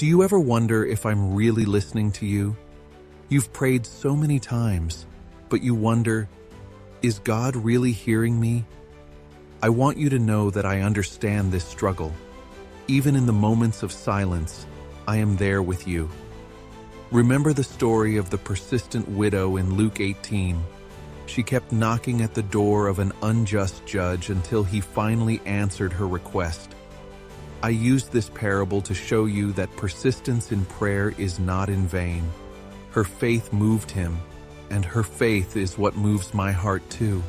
Do you ever wonder if I'm really listening to you? You've prayed so many times, but you wonder, is God really hearing me? I want you to know that I understand this struggle. Even in the moments of silence, I am there with you. Remember the story of the persistent widow in Luke 18. She kept knocking at the door of an unjust judge until he finally answered her request. I used this parable to show you that persistence in prayer is not in vain. Her faith moved him, and her faith is what moves my heart too.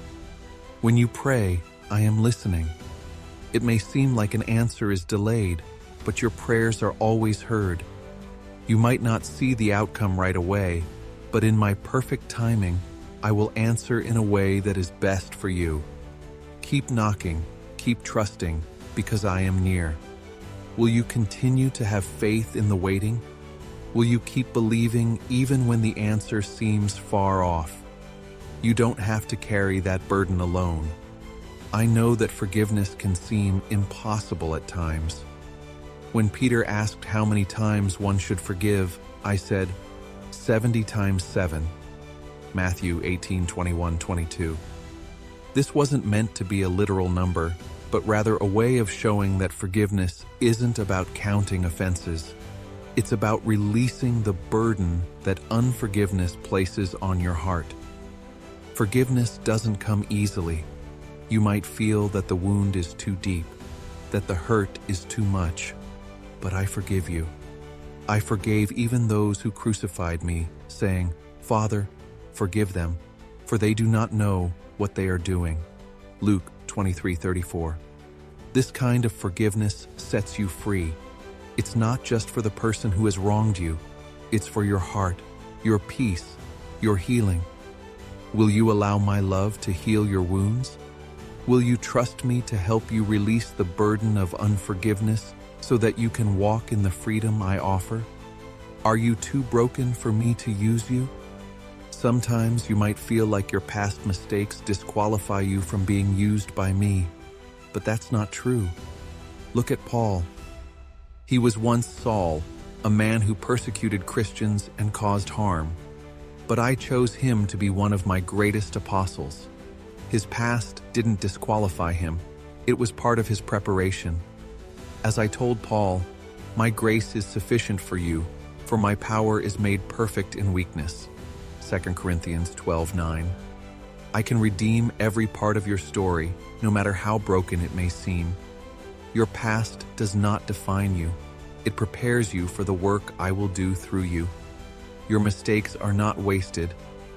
When you pray, I am listening. It may seem like an answer is delayed, but your prayers are always heard. You might not see the outcome right away, but in my perfect timing, I will answer in a way that is best for you. Keep knocking, keep trusting, because I am near. Will you continue to have faith in the waiting? Will you keep believing even when the answer seems far off? You don't have to carry that burden alone. I know that forgiveness can seem impossible at times. When Peter asked how many times one should forgive, I said, 70 times 7. Matthew 18:21-22. This wasn't meant to be a literal number, but rather a way of showing that forgiveness isn't about counting offenses. It's about releasing the burden that unforgiveness places on your heart. Forgiveness doesn't come easily. You might feel that the wound is too deep, that the hurt is too much, but I forgive you. I forgave even those who crucified me, saying, Father, forgive them, for they do not know what they are doing. Luke 23:34. This kind of forgiveness sets you free. It's not just for the person who has wronged you. It's for your heart, your peace, your healing. Will you allow my love to heal your wounds? Will you trust me to help you release the burden of unforgiveness so that you can walk in the freedom I offer? Are you too broken for me to use you? Sometimes you might feel like your past mistakes disqualify you from being used by me, but that's not true. Look at Paul. He was once Saul, a man who persecuted Christians and caused harm, but I chose him to be one of my greatest apostles. His past didn't disqualify him. It was part of his preparation. As I told Paul, my grace is sufficient for you, for my power is made perfect in weakness. 2 Corinthians 12:9. I can redeem every part of your story, no matter how broken it may seem. Your past does not define you. It prepares you for the work I will do through you. Your mistakes are not wasted,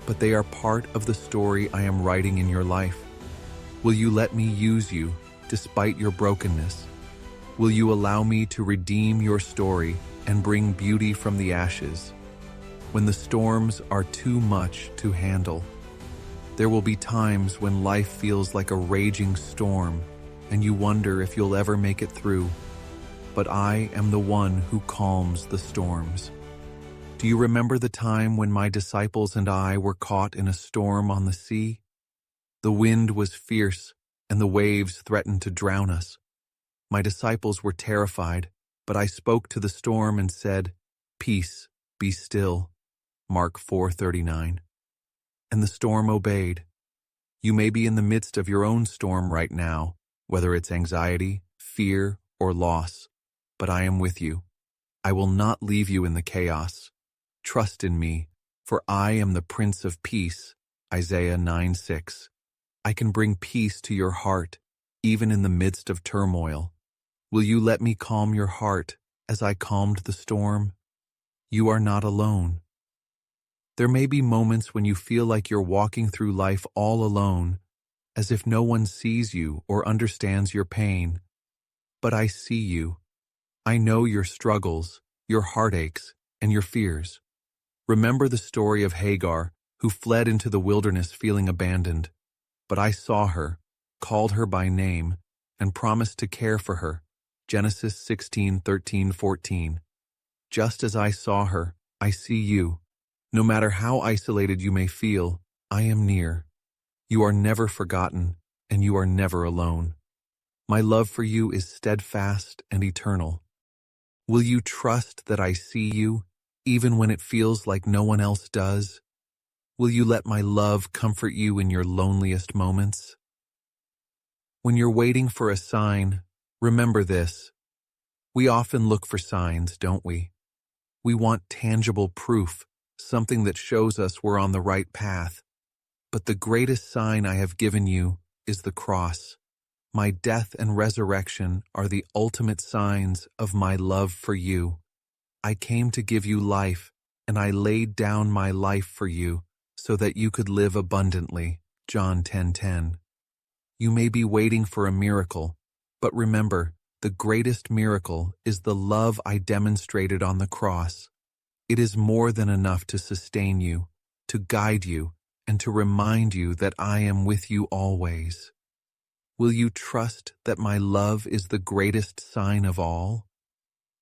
but they are part of the story I am writing in your life. Will you let me use you despite your brokenness? Will you allow me to redeem your story and bring beauty from the ashes? When the storms are too much to handle, there will be times when life feels like a raging storm and you wonder if you'll ever make it through. But I am the one who calms the storms. Do you remember the time when my disciples and I were caught in a storm on the sea? The wind was fierce and the waves threatened to drown us. My disciples were terrified, but I spoke to the storm and said, Peace, be still. Mark 4:39. And the storm obeyed. You may be in the midst of your own storm right now, whether it's anxiety, fear, or loss, but I am with you. I will not leave you in the chaos. Trust in me, for I am the Prince of Peace. Isaiah 9:6. I can bring peace to your heart, even in the midst of turmoil. Will you let me calm your heart as I calmed the storm? You are not alone. There may be moments when you feel like you're walking through life all alone, as if no one sees you or understands your pain. But I see you. I know your struggles, your heartaches, and your fears. Remember the story of Hagar, who fled into the wilderness feeling abandoned. But I saw her, called her by name, and promised to care for her. Genesis 16:13-14. Just as I saw her, I see you. No matter how isolated you may feel, I am near. You are never forgotten, and you are never alone. My love for you is steadfast and eternal. Will you trust that I see you, even when it feels like no one else does? Will you let my love comfort you in your loneliest moments? When you're waiting for a sign, remember this. We often look for signs, don't we? We want tangible proof, something that shows us we're on the right path. But the greatest sign I have given you is the cross. My death and resurrection are the ultimate signs of my love for you. I came to give you life, and I laid down my life for you so that you could live abundantly. John 10:10. You may be waiting for a miracle, but remember, the greatest miracle is the love I demonstrated on the cross. It is more than enough to sustain you, to guide you, and to remind you that I am with you always. Will you trust that my love is the greatest sign of all?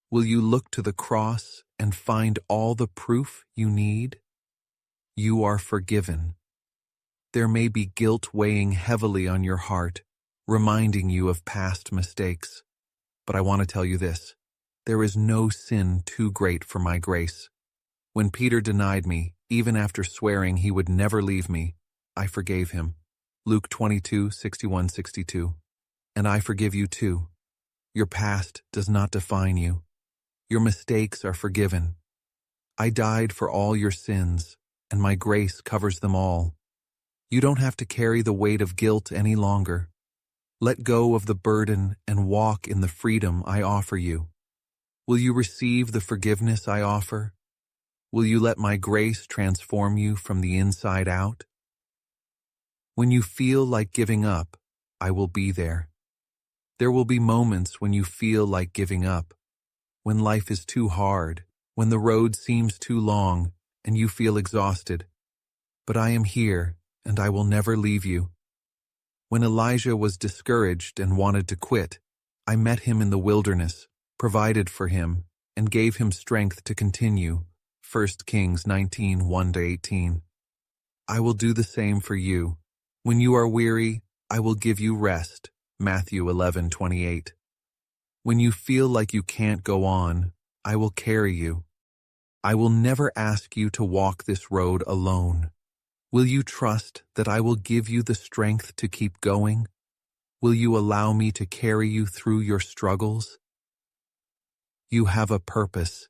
Will you look to the cross and find all the proof you need? You are forgiven. There may be guilt weighing heavily on your heart, reminding you of past mistakes. But I want to tell you this. There is no sin too great for my grace. When Peter denied me, even after swearing he would never leave me, I forgave him. Luke 22:61-62. And I forgive you too. Your past does not define you. Your mistakes are forgiven. I died for all your sins, and my grace covers them all. You don't have to carry the weight of guilt any longer. Let go of the burden and walk in the freedom I offer you. Will you receive the forgiveness I offer? Will you let my grace transform you from the inside out? When you feel like giving up, I will be there. There will be moments when you feel like giving up, when life is too hard, when the road seems too long, and you feel exhausted. But I am here, and I will never leave you. When Elijah was discouraged and wanted to quit, I met him in the wilderness, provided for him, and gave him strength to continue. 1 Kings 19:1-18. I will do the same for you. When you are weary, I will give you rest. Matthew 11:28. When you feel like you can't go on, I will carry you. I will never ask you to walk this road alone. Will you trust that I will give you the strength to keep going? Will you allow me to carry you through your struggles? You have a purpose,